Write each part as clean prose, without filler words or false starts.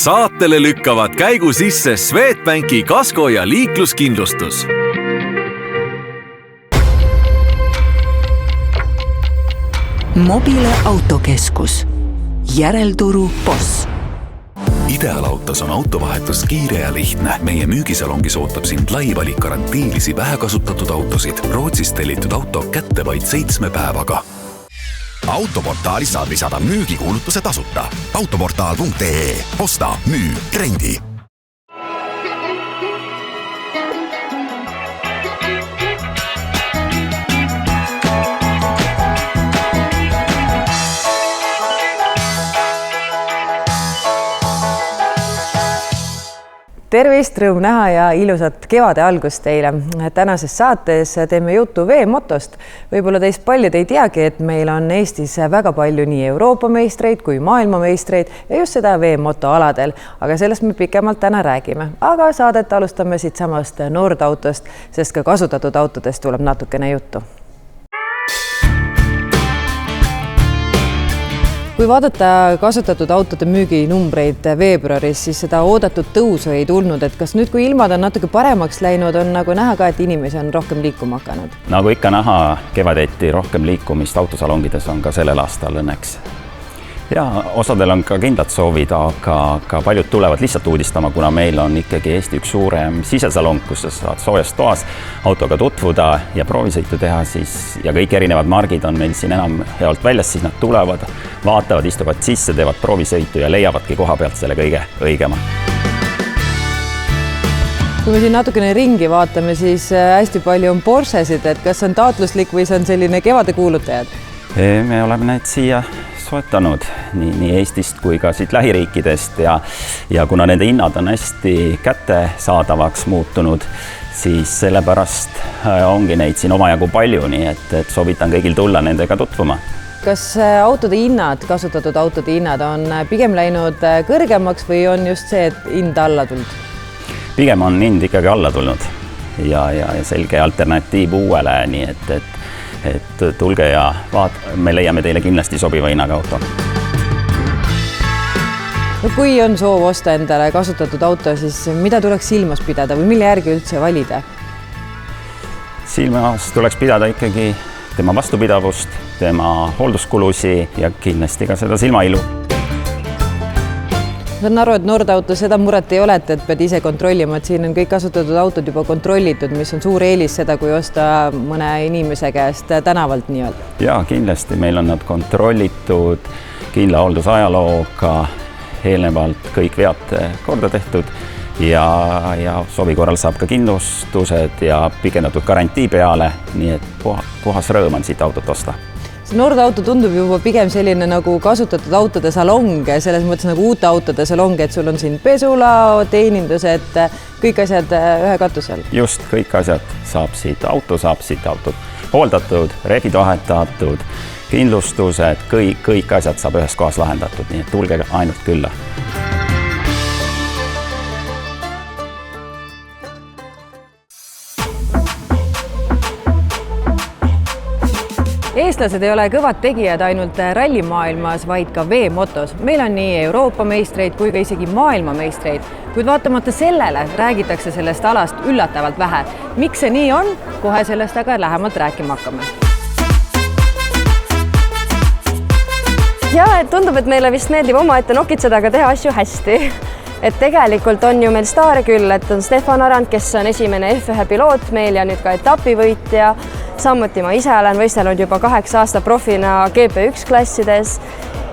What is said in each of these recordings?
Saatele lükkavad käigu sisse Swedbanki kasko- ja liikluskindlustus. Mobile autokeskus. Järelturu boss. Ideaalautos on autovahetus kiire ja lihtne. Meie müügisalongis ootab sind lai valik garantiilisi vähekasutatud autosid. Rootsist tellitud auto kätte vaid 7 päevaga. Autoportaalis saad lisada müügikuulutuse tasuta. Autoportaal.ee. Osta, müü, rendi. Tervist, rõõm näha ja ilusat kevade algust teile. Tänases saates teeme juttu veemotost. Võib-olla teist paljud ei teagi, et meil on Eestis väga palju nii Euroopa meistreid kui maailmameistreid ja just seda veemotoaladel. Aga sellest me pikemalt täna räägime. Aga saadet alustame siit samast Nordautost, sest ka kasutatud autodest tuleb natukene juttu. Kui vaadata kasutatud autode müüginumbreid veebruaris, siis seda oodatud tõusu ei tulnud, et kas nüüd, kui ilmad on natuke paremaks läinud, on nagu näha ka, et inimesi on rohkem liikuma hakanud? Nagu ikka näha, kevadeti rohkem liikumist autosalongides on ka sellel aastal õnneks. Ja osadel on ka kindlad soovid, aga paljud tulevad lihtsalt uudistama, kuna meil on ikkagi Eesti üks suurem sisesalong, kus sa saad soojas toas autoga tutvuda ja proovisõitu teha siis, ja kõik erinevad margid on meil siin enam healt väljas, siis nad tulevad, vaatavad, istuvad sisse, teevad proovisõitu ja leiavadki koha pealt selle kõige õigema. Kui me siin natukene ringi vaatame, siis hästi palju on Porschesid, et kas on taotluslik või see on selline kevade kuulutajad? Me oleme neid siia soetanud nii Eestist kui ka siit lähiriikidest ja kuna nende hinnad on hästi kättesaadavaks muutunud, siis sellepärast ongi neid siin omajagu palju, nii et soovitan kõigil tulla nendega tutvuma. Kas autode hinnad, kasutatud autode hinnad on pigem läinud kõrgemaks või on just see, et hind alla tulnud? Pigem on hind ikkagi alla tulnud ja selge alternatiiv uuele, nii et tulge ja me leiame teile kindlasti sobiva hinnaga auto. Kui on soov osta endale kasutatud auto, siis mida tuleks silmas pidada või mille järgi üldse valida? Silmas tuleks pidada ikkagi tema vastupidavust, tema hoolduskulusi ja kindlasti ka seda silmailu. Saan aru, et Nordauto seda muret ei ole, et pead ise kontrollima, et siin on kõik kasutatud autod juba kontrollitud, mis on suur eelis seda, kui osta mõne inimese käest tänavalt nii-öelda. Ja kindlasti meil on nad kontrollitud kindla hooldusajalooga, eelnevalt kõik vead korda tehtud ja sobi korral saab ka kindlustused ja pikendatud garantii peale, nii et puhas rõõm on siit autot osta. See Nordauto tundub juba pigem selline nagu kasutatud autode salong, selles mõttes nagu uute autode salong, et sul on siin pesula, teenindused, kõik asjad ühe katusel. Just, kõik asjad saab siit autot hooldatud, rehvid vahetatud, kindlustused, kõik asjad saab ühes kohas lahendatud, nii et tulge ainult külla. Eestlased ei ole kõvad tegijad ainult rallimaailmas, vaid ka veemotos. Meil on nii Euroopa meistreid kui ka isegi maailma meistreid, kuid vaatamata sellele räägitakse sellest alast üllatavalt vähe. Miks see nii on? Kohe sellest aga lähemalt rääkima hakkame. Ja, tundub, et meile vist meeldib omaette nokitseda, aga teha asju hästi. Et tegelikult on ju meil staare küll, et on Stefan Arand, kes on esimene F1 piloot meil ja nüüd ka etapivõitja. Samuti ma ise olen võistelnud juba 8 aasta profina GP1 klassides.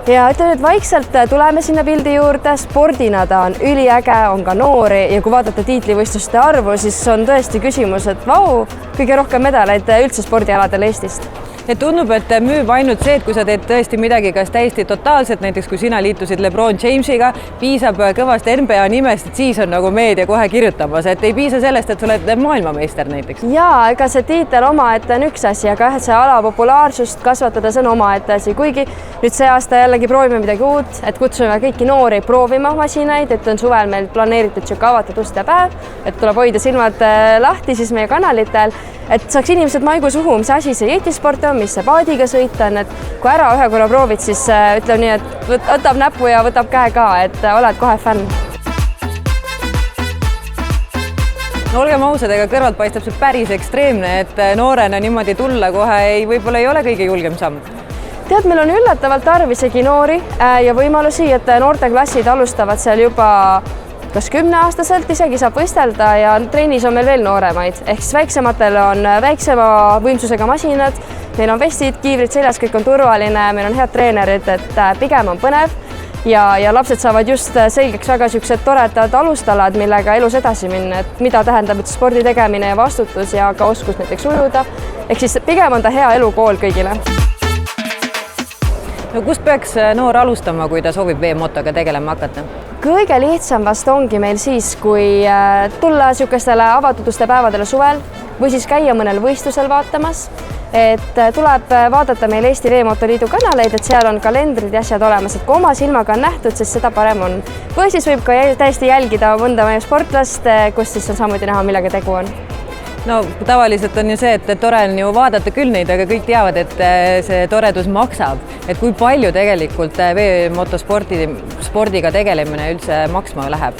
Ja ütlen, et vaikselt tuleme sinna pildi juurde, spordina ta on üliäge, on ka noori ja kui vaadata tiitlivõistluste arvu, siis on tõesti küsimus, et vau, kõige rohkem medaleid üldse spordialadel Eestist. Et tundub, et müüb ainult see, et kui sa teed tõesti midagi kas täiesti totaalselt, näiteks kui sina liitusid LeBron Jamesiga, piisab kõvast NBA nimest, et siis on nagu meedia kohe kirjutamas, et ei piisa sellest, et sa oled maailmameister näiteks. Jaa, ega see tiitel omaette on üks asi, aga see ala populaarsust kasvatada see on omaette asi, kuigi nüüd see aasta jällegi proovime midagi uut, et kutsume kõiki noori proovima masinaid, et on suvel meil planeeritud siuke avatud uste päev, et tuleb hoida silmad lahti siis meie kanalitel, et saaks inimesed maigu suhu, mis asi see jetisport mis see paadiga sõita on, et kui ära ühe korra proovid, siis ütleme nii, et võtab näpu ja võtab käe ka, et oled kohe fänn. No olgem ausad, ega kõrvalt paistab see päris ekstreemne, et noorena niimoodi tulla kohe võib-olla ei ole kõige julgem samm. Tead, meil on üllatavalt arv isegi noori ja võimalusi, et noorteklassid alustavad seal juba kas 10-aastaselt isegi saab võistelda ja trennis on meil veel nooremaid. Ehk siis väiksematel on väiksema võimsusega masinad, meil on vestid, kiivrid seljas, kõik on turvaline, meil on head treenerid, et pigem on põnev. Ja lapsed saavad just selgeks väga niisugused toredad alustalad, millega elus edasi minna, et mida tähendab spordi tegemine ja vastutus ja ka oskus näiteks ujuda. Ehk siis pigem on ta hea elukool kõigile. No kust peaks noor alustama, kui ta soovib veemotoga tegelema hakata? Kõige lihtsam vast ongi meil siis, kui tulla niisugustele avatutuste päevadele suvel või siis käia mõnel võistlusel vaatamas. Et tuleb vaadata meil Eesti Veemotoliidu kanaleid, et seal on kalendrid ja asjad olemas, et kui oma silmaga on nähtud, siis seda parem on. Või siis võib ka täiesti jälgida mõnda meie sportlast, kus siis on samuti näha, millega tegu on. No tavaliselt on ju see, et tore on ju vaadata küll neid, aga kõik teavad, et see toredus maksab. Et kui palju tegelikult veemotospordiga tegelemine üldse maksma läheb?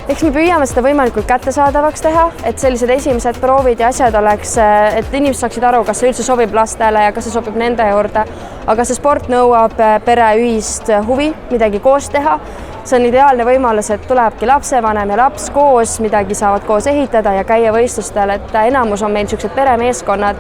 Eks me püüame seda võimalikult kättesaadavaks teha, et sellised esimesed proovid ja asjad oleks, et inimesed saaksid aru, kas see üldse sobib lastele ja kas see sobib nende juurde. Aga see sport nõuab pere ühist huvi, midagi koos teha. See on ideaalne võimalus, et tulebki lapsevanem ja laps koos, midagi saavad koos ehitada ja käia võistlustel, et enamus on meil niisugused peremeeskonnad,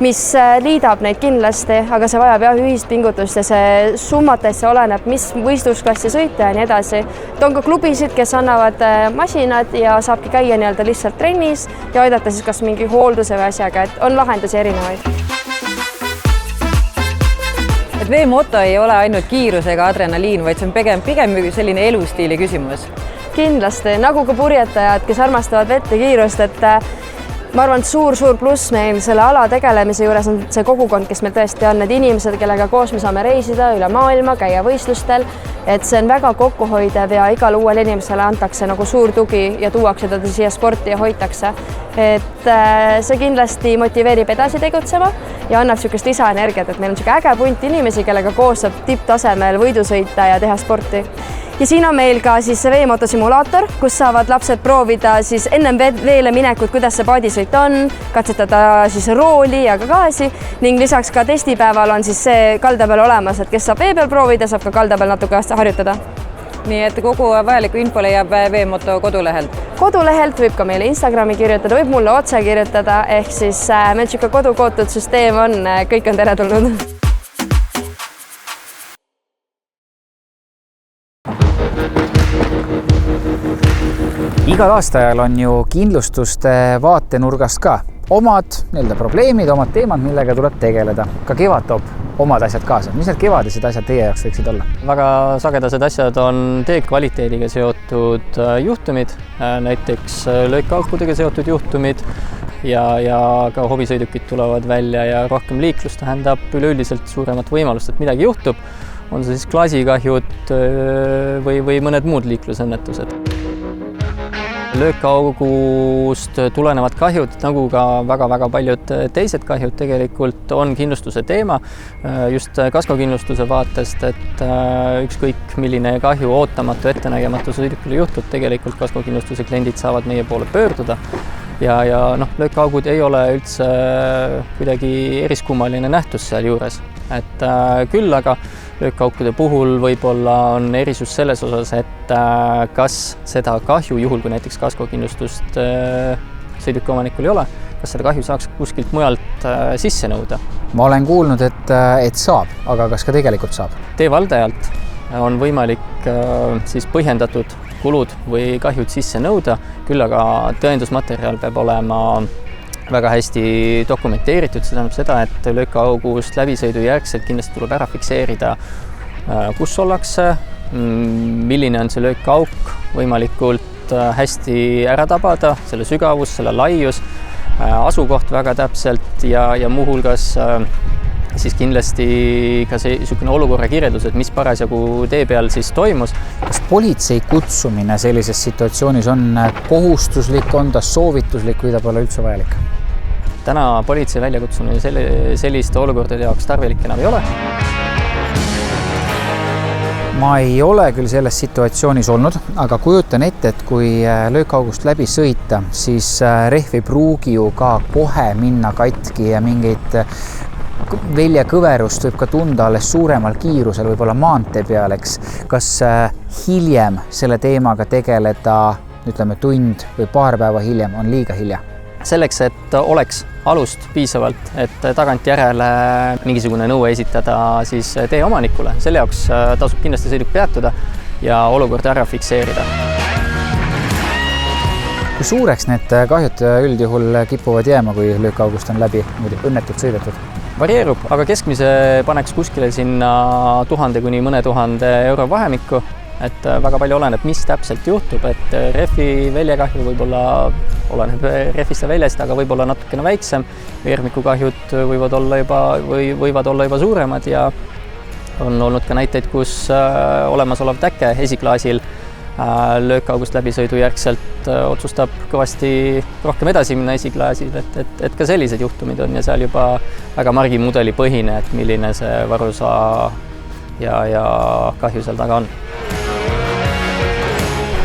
mis liidab neid kindlasti, aga see vajab jah ühist pingutust ja see summatesse oleneb, mis võistlusklassi sõita ja nii edasi. On ka klubisid, kes annavad masinad ja saabki käia nii-öelda lihtsalt trennis ja aidata siis kas mingi hoolduse või asjaga, et on lahendusi erinevaid. Et veemoto ei ole ainult kiirus ega adrenaliin, vaid see on pigem selline elustiili küsimus. Kindlasti, nagu ka purjetajad, kes armastavad vett ja kiirust, et ma arvan, et suur pluss meil selle ala tegelemise juures on see kogukond, kes meil tõesti on, need inimesed, kellega koos me saame reisida üle maailma, käia võistlustel, et see on väga kokkuhoidev ja igale uuele inimesele antakse nagu suur tugi ja tuuakse teda siia sporti ja hoitakse. Et see kindlasti motiveerib edasi tegutsema ja annab niisugust lisaenergiat, et meil on niisugune äge punt inimesi, kellega koos saab tipptasemel võidu sõita ja teha sporti. Ja siin on meil ka siis see veemotosimulaator, kus saavad lapsed proovida siis ennem veele minekut, kuidas see paadisõit on, katsetada siis rooli ja ka gaasi ning lisaks ka testipäeval on siis see kalda peal olemas, et kes saab vee peal proovida, saab ka kalda peal natuke harjutada. Nii et kogu vajaliku info leiab Veemoto kodulehelt? Kodulehelt võib ka meile Instagrami kirjutada, võib mulle otse kirjutada, ehk siis meil niisugune kodukootud süsteem on, kõik on teretulnud. Igal aastajal on ju kindlustuste vaatenurgast ka omad probleemid, omad teemad, millega tuleb tegeleda. Ka kevad toob omad asjad kaasa. Mis need kevadised asjad teie jaoks võiksid olla? Väga sagedased asjad on tee kvaliteediga seotud juhtumid, näiteks löökaukudega seotud juhtumid ja ka hobisõidukid tulevad välja ja rohkem liiklust tähendab üleüldiselt suuremat võimalust, et midagi juhtub. On see siis klaasikahjud või mõned muud liiklusõnnetused. Löökaugust tulenevad kahjud, nagu ka väga paljud teised kahjud tegelikult on kindlustuse teema, just kaskokindlustuse vaatest, et ükskõik milline kahju ootamatu ettenägematu sõidukile juhtub, tegelikult kaskokindlustuse kliendid saavad meie poole pöörduda ja löökaugud ei ole üldse kuidagi eriskummaline nähtus seal juures, et küll aga löökaukude puhul võib-olla on erisus selles osas, et kas seda kahju, juhul kui näiteks kaskokindlustust sõiduki omanikul ei ole, kas seda kahju saaks kuskilt mujalt sisse nõuda? Ma olen kuulnud, et saab, aga kas ka tegelikult saab? Tee valdajalt on võimalik siis põhjendatud kulud või kahjud sisse nõuda, küll aga tõendusmaterjal peab olema väga hästi dokumenteeritud, see tähendab seda, et löökaugust läbisõidu järgselt kindlasti tuleb ära fikseerida, kus ollakse, milline on see löökauk, võimalikult hästi ära tabada, selle sügavus, selle laius, asukoht väga täpselt ja muuhulgas siis kindlasti ka see niisugune olukorra kirjeldus, et mis parasjagu tee peal siis toimus. Kas politsei kutsumine sellises situatsioonis on kohustuslik, on ta soovituslik või ta pole üldse vajalik? täna politsei väljakutsumine selliste olukordade jaoks tarvilik enam ei ole. Ma ei ole küll selles situatsioonis olnud, aga kujutan ette, et kui löökaugust läbi sõita, siis rehv ei pruugi ju ka kohe minna katki ja mingit väljakõverust võib ka tunda alles suuremal kiirusel, võib-olla maantee peal, eks. Kas hiljem selle teemaga tegeleda, ütleme tund või paar päeva hiljem on liiga hilja? Selleks, et oleks alust piisavalt, et tagantjärele mingisugune nõue esitada siis tee omanikule. Selle jaoks tasub kindlasti sõiduk peatuda ja olukord ära fikseerida. Kui suureks need kahjud üldjuhul kipuvad jääma, kui löökaugust on läbi õnnetult sõidetud? Varieerub, aga keskmise paneks kuskile sinna 1000 kuni mõne 1000 euro vahemikku. Et väga palju oleneb, mis täpselt juhtub, et rehvi väljakahju võib-olla oleneb rehvist ja väljast, aga võib-olla natukene väiksem. Veermikukahjud võivad olla juba suuremad ja on olnud ka näiteid, kus olemasolev täke esiklaasil löökaugust läbisõidu järgselt otsustab kõvasti rohkem edasi minna esiklaasil, et ka sellised juhtumid on ja seal juba väga margimudeli põhine, et milline see varusa ja kahju seal taga on.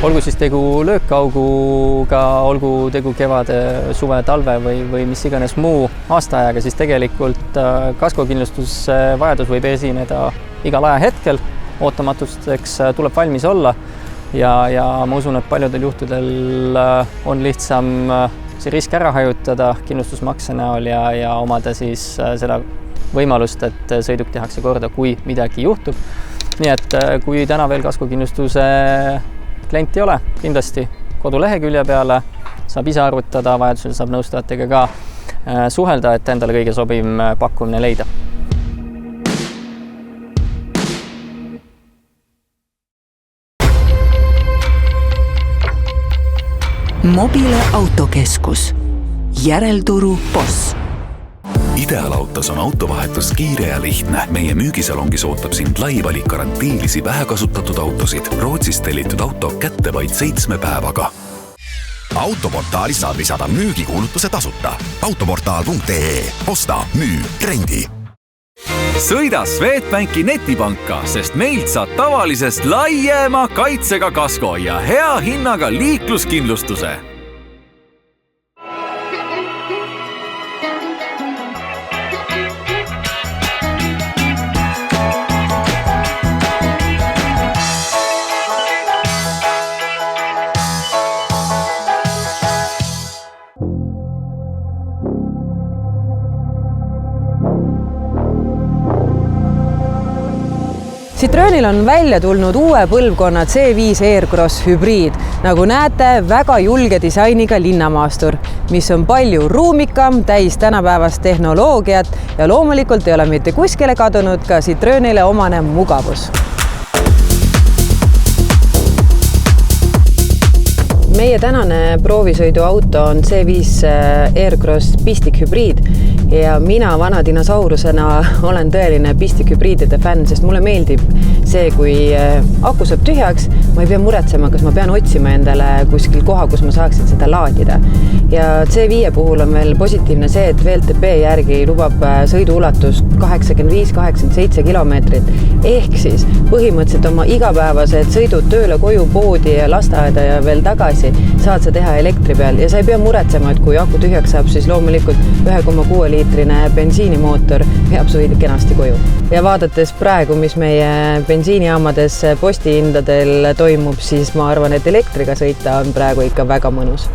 Olgu siis tegu löökauguga, olgu tegu kevade, suve, talve või mis iganes muu aastaajaga, siis tegelikult kaskokindlustuse vajadus võib esineda igal ajahetkel. Ootamatusteks tuleb valmis olla ja ma usun, et paljudel juhtudel on lihtsam see risk ära hajutada kindlustusmakse näol ja omada siis seda võimalust, et sõiduk tehakse korda, kui midagi juhtub. Nii et kui täna veel kaskokindlustuse klient ei ole, kindlasti kodulehekülje peale saab ise arvutada, vajadusel saab nõustajatega ka suhelda, et endale kõige sobim pakkumine leida. Mobile autokeskus. Järelturu boss. Ideaalautos on autovahetus kiire ja lihtne. Meie müügisalongis ootab sind lai valik garantiilisi vähekasutatud autosid. Rootsist tellitud auto kätte vaid 7 päevaga. Autoportaalis saad lisada müügikuulutuse tasuta. Autoportaal.ee. Osta, müü, rendi. Sõida Swedbanki netipanka, sest meilt saad tavalisest laiema kaitsega kasko ja hea hinnaga liikluskindlustuse. Citroenil on välja tulnud uue põlvkonna C5 Aircross hübriid. Nagu näete, väga julge disainiga linnamaastur, mis on palju ruumikam, täis tänapäevast tehnoloogiat ja loomulikult ei ole mitte kuskile kadunud ka Citroenile omane mugavus. Meie tänane proovisõiduauto on C5 Aircross pistikhübriid ja mina vana dinosaurusena olen tõeline pistikhübriidide fänn, sest mulle meeldib see, kui aku saab tühjaks, ma ei pea muretsema, kas ma pean otsima endale kuskil koha, kus ma saaksin seda laadida. Ja C5 puhul on veel positiivne see, et VLTP järgi lubab sõiduulatust 85-87 kilomeetrit. Ehk siis põhimõtteliselt oma igapäevased sõidud tööle, koju, poodi ja lasteaeda ja veel tagasi saad sa teha elektri peal ja sa ei pea muretsema, et kui aku tühjaks saab, siis loomulikult 1,6 liitrine bensiinimootor veab su kenasti koju. Ja vaadates praegu, mis meie bensiinijaamades postihindadel toimub, siis ma arvan, et elektriga sõita on praegu ikka väga mõnus.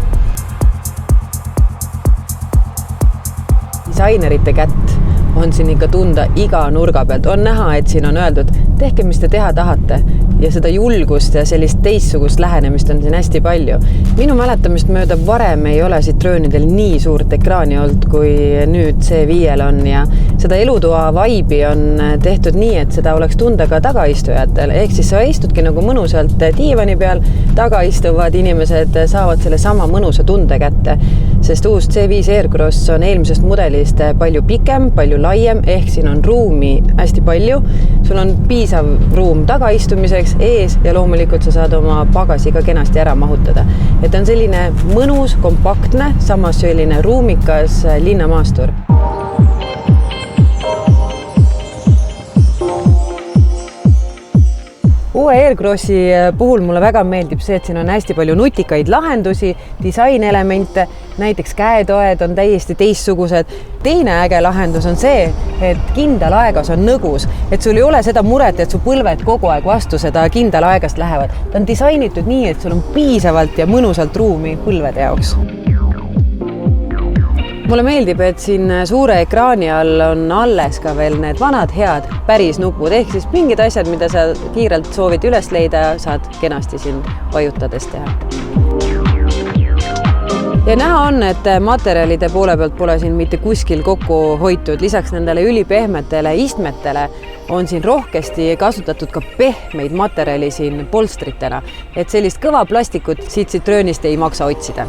Disainerite kätt on siin ikka tunda iga nurga pealt. On näha, et siin on öeldud, tehke, mis te teha tahate ja seda julgust ja sellist teistsugust lähenemist on siin hästi palju. Minu mäletamist mööda varem ei ole Citroenidel nii suurt ekraani olnud, kui nüüd C5-l on ja seda elutoa vaibi on tehtud nii, et seda oleks tunda ka tagaistujatel. Ehk siis sa istudki nagu mõnusalt diivani peal, tagaistuvad inimesed saavad selle sama mõnusa tunde kätte, sest uus C5 Aircross on eelmisest mudelist palju pikem, palju laiem, ehk siin on ruumi hästi palju. Sul on piisav ruum tagaistumiseks näiteks ees ja loomulikult sa saad oma pagasi ka kenasti ära mahutada. Et on selline mõnus, kompaktne, samas selline ruumikas linnamaastur. Uue Aircrossi puhul mulle väga meeldib see, et siin on hästi palju nutikaid lahendusi, disainelemente, näiteks käetoed on täiesti teistsugused. Teine äge lahendus on see, et kindal aegas on nõgus, et sul ei ole seda muret, et su põlved kogu aeg vastu seda kindal aegast lähevad. Ta on disainitud nii, et sul on piisavalt ja mõnusalt ruumi põlvede jaoks. Mulle meeldib, et siin suure ekraani all on alles ka veel need vanad head päris nupud, ehk siis mingid asjad, mida sa kiirelt soovid üles leida, saad kenasti siin vajutades teha. Ja näha on, et materjalide poole pealt pole siin mitte kuskil kokku hoitud. Lisaks nendele ülipehmetele istmetele on siin rohkesti kasutatud ka pehmeid materjali siin polstritena, et sellist kõva plastikut siit Citroenist ei maksa otsida.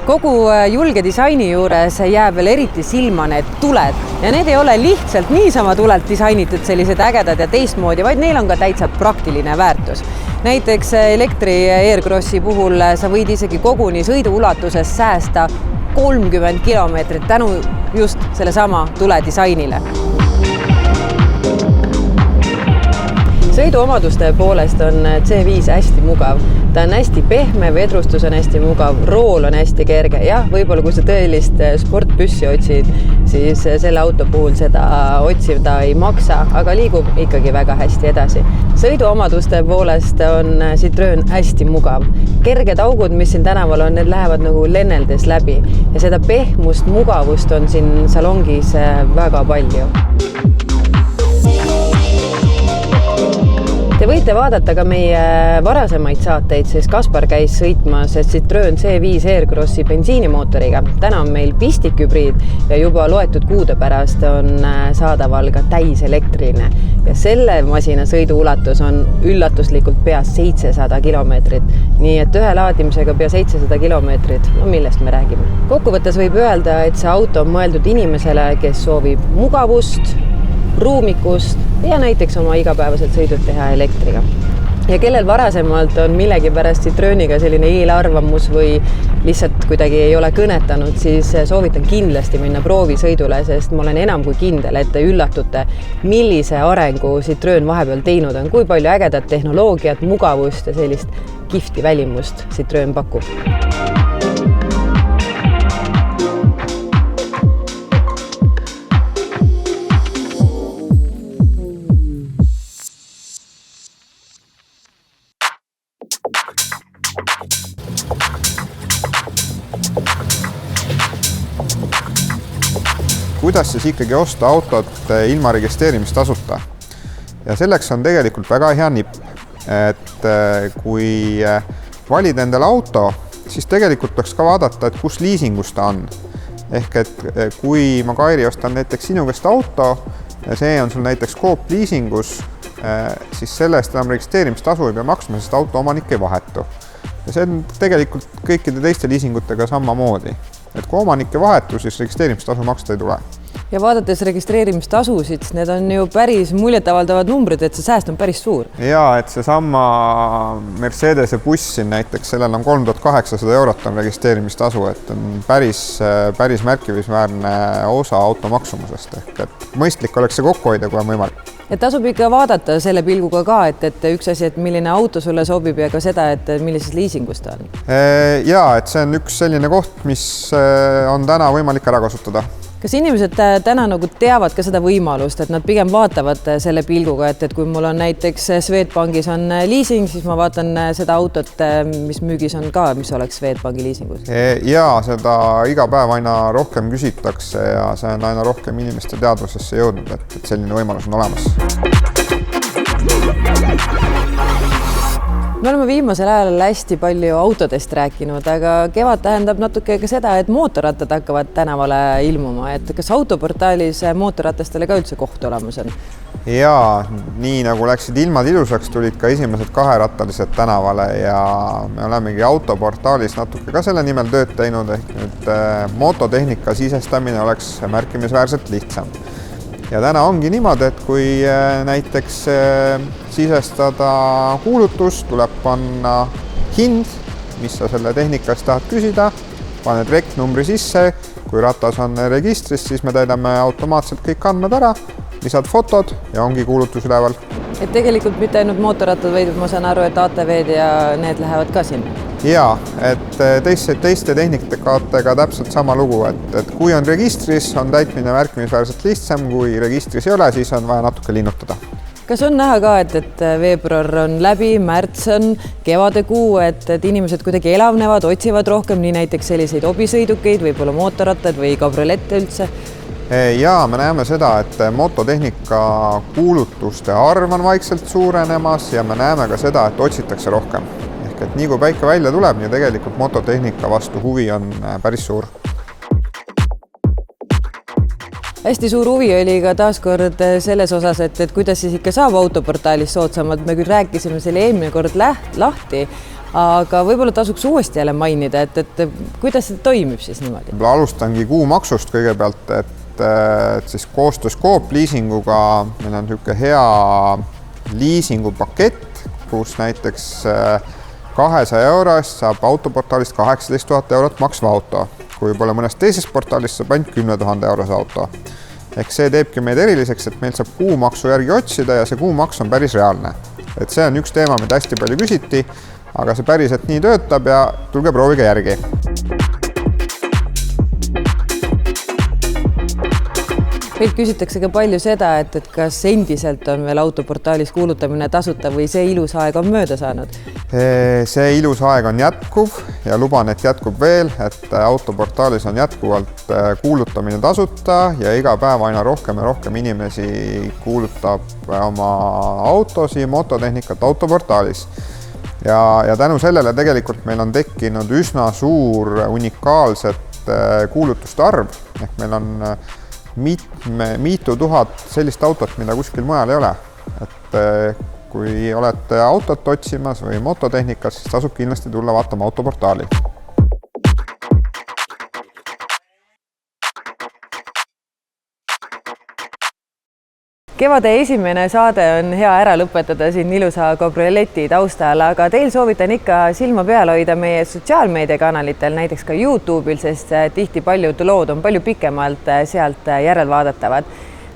Kogu julge disaini juures jääb veel eriti silma need tuled ja need ei ole lihtsalt niisama tulelt disainitud sellised ägedad ja teistmoodi, vaid neil on ka täitsa praktiline väärtus. Näiteks elektri Aircrossi puhul sa võid isegi koguni sõidu ulatuses säästa 30 kilomeetrit tänu just sellesama tule disainile. Sõiduomaduste poolest on C5 hästi mugav. Ta on hästi pehme, vedrustus on hästi mugav, rool on hästi kerge. Jah, võib-olla kui sa tõelist sportpüssi otsid, siis selle auto puhul seda otsida ei maksa, aga liigub ikkagi väga hästi edasi. Sõiduomaduste poolest on Citroen hästi mugav. Kerged augud, mis siin tänaval on, need lähevad nagu lenneldes läbi ja seda pehmust, mugavust on siin salongis väga palju. Te võite vaadata ka meie varasemaid saateid, sest Kaspar käis sõitmas Citroen C5 Aircrossi bensiinimootoriga. Täna on meil pistikhübriid ja juba loetud kuude pärast on saadaval ka täiselektriline. Ja selle masina sõidu ulatus on üllatuslikult pea 700 kilomeetrit. Nii et ühe laadimisega pea 700 kilomeetrit, no millest me räägime. Kokkuvõttes võib öelda, et see auto on mõeldud inimesele, kes soovib mugavust, ruumikust ja näiteks oma igapäevaselt sõidud teha elektriga. Ja kellel varasemalt on millegipärast Citroeniga selline eelarvamus või lihtsalt kuidagi ei ole kõnetanud, siis soovitan kindlasti minna proovisõidule, sest ma olen enam kui kindel, et te üllatute, millise arengu Citroen vahepeal teinud on, kui palju ägedat tehnoloogiat, mugavust ja sellist kihvti välimust Citroen pakub. Kuidas siis ikkagi osta autot ilma registreerimistasuta? Ja selleks on tegelikult väga hea nipp, et kui valid endale auto, siis tegelikult tuleks ka vaadata, et kus liisingus ta on. Ehk et kui ma Kairi ostan näiteks sinu käest auto ja see on sul näiteks Coop liisingus, siis selle eest enam registreerimistasu ei pea maksma, sest auto omanik ei vahetu. Ja see on tegelikult kõikide teiste liisingutega samamoodi. Et kui omanik ei vahetu, siis registreerimistasu maksta ei tule. Ja vaadates registreerimistasusid, need on ju päris muljetavaldavad numbrid, et see sääst on päris suur. Jaa, et see sama Mercedese buss siin näiteks, sellel on 3800 eurot on registreerimistasu, et on päris märkimisväärne osa auto maksumusest. Ehk et mõistlik oleks see kokku hoida, kui on võimalik. Et tasub ikka vaadata selle pilguga ka, et üks asi, et milline auto sulle sobib ja ka seda, et millises liisingus ta on. Jaa, et see on üks selline koht, mis on täna võimalik ära kasutada. Kas inimesed täna nagu teavad ka seda võimalust, et nad pigem vaatavad selle pilguga, et kui mul on näiteks Swedbankis on liising, siis ma vaatan seda autot, mis müügis on ka, mis oleks Swedbanki liisingus? Jaa, seda iga päev aina rohkem küsitakse ja see on aina rohkem inimeste teadvusesse jõudnud, et selline võimalus on olemas. Me oleme viimasel ajal hästi palju autodest rääkinud, aga kevad tähendab natuke ka seda, et mootorrattad hakkavad tänavale ilmuma. Et kas autoportaalis mootorratastele ka üldse koht olemas on? Jaa, nii nagu läksid ilmad ilusaks, tulid ka esimesed kaherattalised tänavale ja me olemegi autoportaalis natuke ka selle nimel tööd teinud, ehk nüüd mototehnika sisestamine oleks märkimisväärselt lihtsam. ja täna ongi niimoodi, et kui näiteks sisestada kuulutus, tuleb panna hind, mis sa selle tehnikas tahad küsida, paned rek-numbri sisse, kui ratas on registris, siis me täidame automaatselt kõik andmed ära, lisad fotod ja ongi kuulutus üleval. Et tegelikult mitte ainult mootorrattad, vaid ma saan aru, et ATV-d ja need lähevad ka sinna? Jaa, et teiste tehnikatega täpselt sama lugu, et kui on registris, on täitmine märkimisväärselt lihtsam, kui registris ei ole, siis on vaja natuke linnutada. Kas on näha ka, et veebruar on läbi, märts on kevadekuu, et inimesed kuidagi elavnevad, otsivad rohkem nii näiteks selliseid hobisõidukeid, võib-olla mootorrattad või kabriolette üldse? Jaa, me näeme seda, et mototehnika kuulutuste arv on vaikselt suurenemas ja me näeme ka seda, et otsitakse rohkem. Ehk et nii kui päike välja tuleb, nii tegelikult mototehnika vastu huvi on päris suur. Hästi suur huvi oli ka taaskord selles osas, et kuidas siis ikka saab autoportaalis soodsamalt. Me küll rääkisime selle eelmine kord lahti, aga võib-olla tasuks uuesti jälle mainida, et kuidas see toimib siis niimoodi? Alustangi kuumaksust kõigepealt, et siis koostöös Coop liisinguga meil on niisugune hea liisingupakett, kus näiteks 200 eurost saab autoportaalist 18 000 eurot maksva auto. Kui pole mõnest teisest portaalist, saab ainult 10 000 euros auto. Ehk see teebki meid eriliseks, et meil saab kuumaksu järgi otsida ja see kuumaks on päris reaalne. Et see on üks teema, mida hästi palju küsiti, aga see päriselt nii töötab ja tulge proovige järgi. Meilt küsitakse ka palju seda, et kas endiselt on veel autoportaalis kuulutamine tasuta või see ilus aeg on mööda saanud? See ilus aeg on jätkuv ja luban, et jätkub veel, et autoportaalis on jätkuvalt kuulutamine tasuta ja iga päev aina rohkem ja rohkem inimesi kuulutab oma autosi, mototehnikat autoportaalis. Ja tänu sellele tegelikult meil on tekkinud üsna suur unikaalset kuulutuste arv, ehk meil on mitu tuhat sellist autot, mida kuskil mujal ei ole. Et kui olete autot otsimas või mototehnikat, siis tasub kindlasti tulla vaatama autoportaali. Kevade esimene saade on hea ära lõpetada siin ilusa kabrioleti taustal, aga teil soovitan ikka silma peal hoida meie sotsiaalmeediakanalitel, näiteks ka YouTube'il, sest tihti paljud lood on palju pikemalt sealt järelvaadatavad.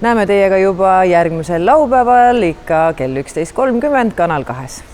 Näeme teiega juba järgmisel laupäeval ikka kell 11.30 Kanal 2.